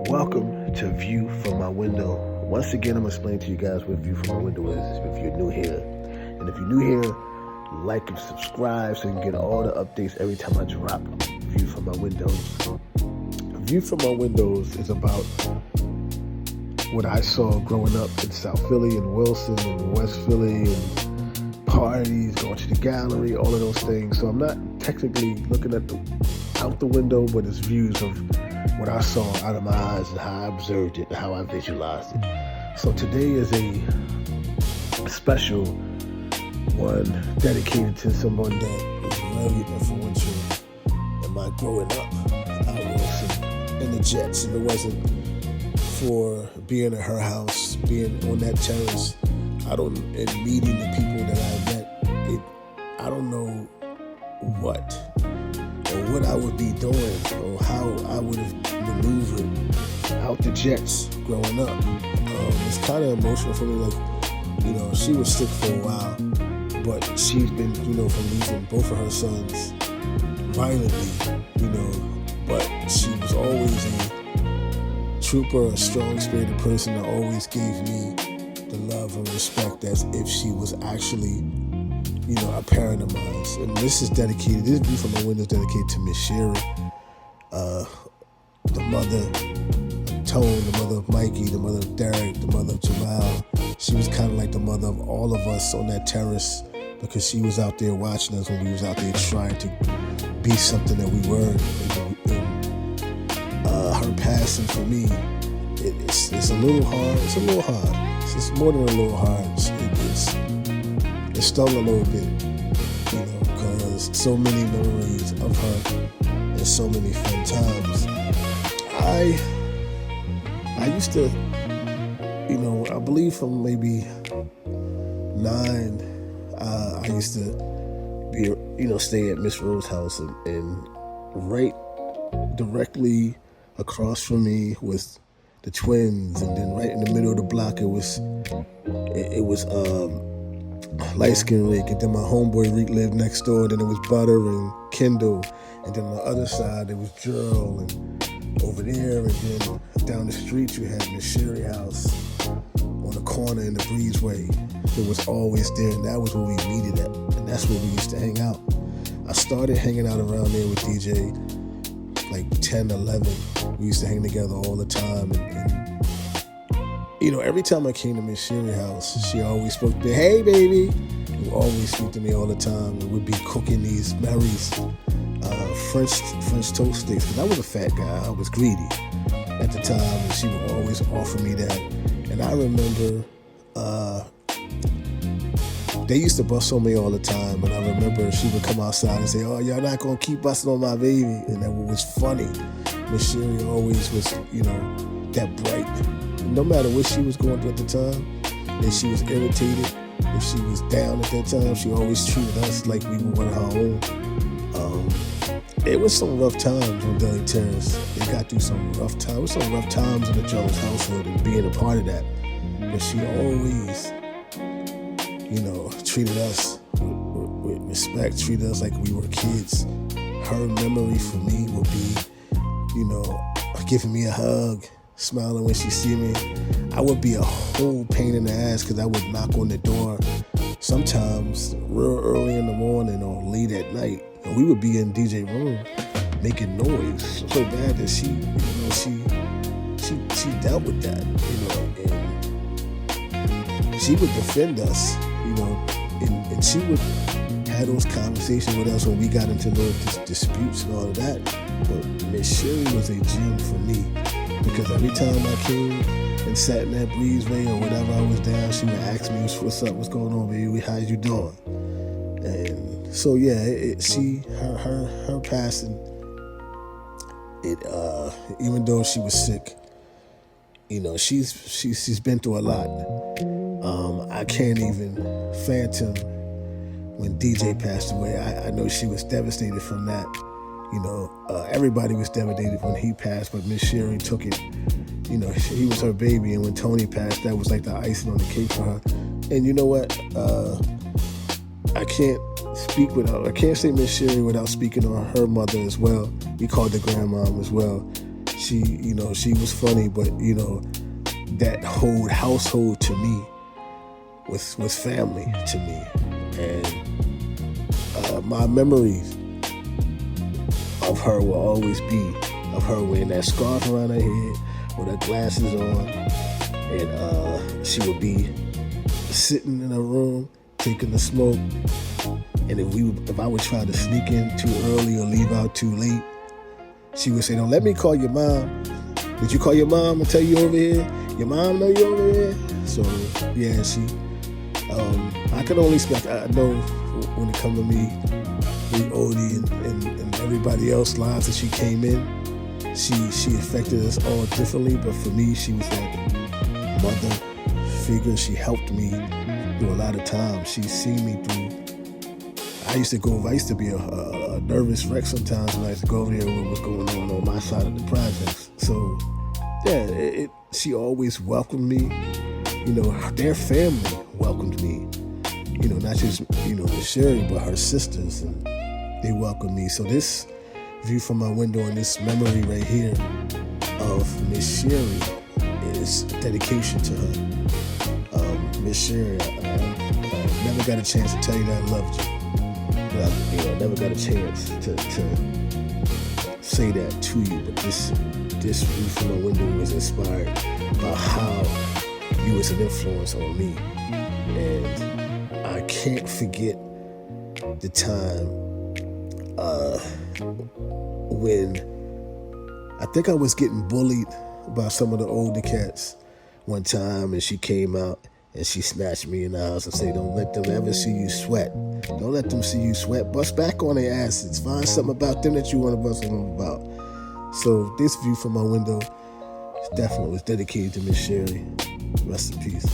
Welcome to View from My Window. Once again, I'm going to explain to you guys what View from My Window is if you're new here. And if you're new here, like and subscribe so you can get all the updates every time I drop View from My Windows. View from My Windows is about what I saw growing up in South Philly and Wilson and West Philly and parties, going to the gallery, all of those things. So I'm not technically looking at out the window, but it's views of what I saw out of my eyes and how I observed it and how I visualized it. So today is a special one dedicated to someone that was very influential in my growing up out Wilson and the Jets. And it wasn't for being at her house, being on that terrace, and meeting the people that I met. I don't know what or what I would be doing or how I would have maneuvered out the Jets growing up. It's kind of emotional for me. Like, she was sick for a while, but she's been, from losing both of her sons violently, but she was always a trooper, a strong-spirited person that always gave me the love and respect as if she was actually a parent of mine. And this View from My Window is dedicated to Ms.Shirey, the mother of Tone, the mother of Mikey, the mother of Derek, the mother of Jamal. She was kind of like the mother of all of us on that terrace because she was out there watching us when we was out there trying to be something that we weren't. Her passing for me, it's a little hard. It's a little hard. It's more than a little hard. It stung a little bit, because so many memories of her and so many fun times. I used to, I believe from maybe 9, I used to be, stay at Miss Rose's house and right directly across from me was the twins, and then right in the middle of the block it was Light Skin Rick, and then my homeboy Rick lived next door, then it was Butter and Kendall, and then on the other side it was Gerald, and over there, and then down the street you had Ms.Shirey house on the corner in the breezeway. It was always there, and that was where we meted at, and that's where we used to hang out. I started hanging out around there with DJ like 10, 11. We used to hang together all the time, and every time I came to Ms.Shirey house, she always spoke to me, "Hey, baby." She would always speak to me all the time, and we'd be cooking these Mary's French toast sticks, because I was a fat guy. I was greedy at the time, and she would always offer me that. And I remember they used to bust on me all the time, and I remember she would come outside and say, "Oh, y'all not gonna keep busting on my baby," and that was funny. Ms.Shirey always was, that bright. No matter what she was going through at the time, if she was irritated, if she was down at that time, she always treated us like we were one of her own. It was some rough times on Deli Terrace. They got through some rough times. It was some rough times in the Jones household and being a part of that. But she always, treated us with respect, treated us like we were kids. Her memory for me would be, giving me a hug, smiling when she see me. I would be a whole pain in the ass because I would knock on the door sometimes real early in the morning or late at night, and we would be in DJ room making noise so bad that she dealt with that, and she would defend us, and she would have those conversations with us when we got into those disputes and all of that. But Ms.Shirey was a gem for me, because every time I came and sat in that breezeway or whatever I was down, she would ask me, "What's up? What's going on, baby? How you doing?" And so yeah, her passing, even though she was sick, she's been through a lot. I can't even fathom when DJ passed away. I know she was devastated from that. Everybody was devastated when he passed, but Ms.Shirey took it. He was her baby, and when Tony passed, that was like the icing on the cake for her. And you know what? I can't say Ms.Shirey without speaking on her mother as well. We called her grandmom as well. she was funny, but that whole household to me was family to me. And my memories of her will always be of her wearing that scarf around her head with her glasses on, and she would be sitting in her room taking the smoke. And if I would try to sneak in too early or leave out too late, she would say, "Don't let me call your mom. Did you call your mom and tell you over here? Your mom know you over here?" So yeah, I can only speak. I know when it comes to me, Odie and everybody else's lives that she came in, she affected us all differently. But for me, she was that mother figure. She helped me through a lot of times. She's seen me through. I used to be a nervous wreck sometimes when I used to go over there with what's going on my side of the projects. So yeah, she always welcomed me. Their family welcomed me. Not just Ms.Shirey, but her sisters, and they welcomed me. So this view from my window and this memory right here of Ms.Shirey is dedication to her. Ms.Shirey, I never got a chance to tell you that I loved you. I never got a chance to say that to you, but this view from my window was inspired by how you was an influence on me. And I can't forget the time when I think I was getting bullied by some of the older cats one time, and she came out and she snatched me in the house and said, "Don't let them ever see you sweat. Don't let them see you sweat. Bust back on their asses. Find something about them that you want to bust them about." So this view from my window definitely was dedicated to Ms.Shirey. Rest in peace.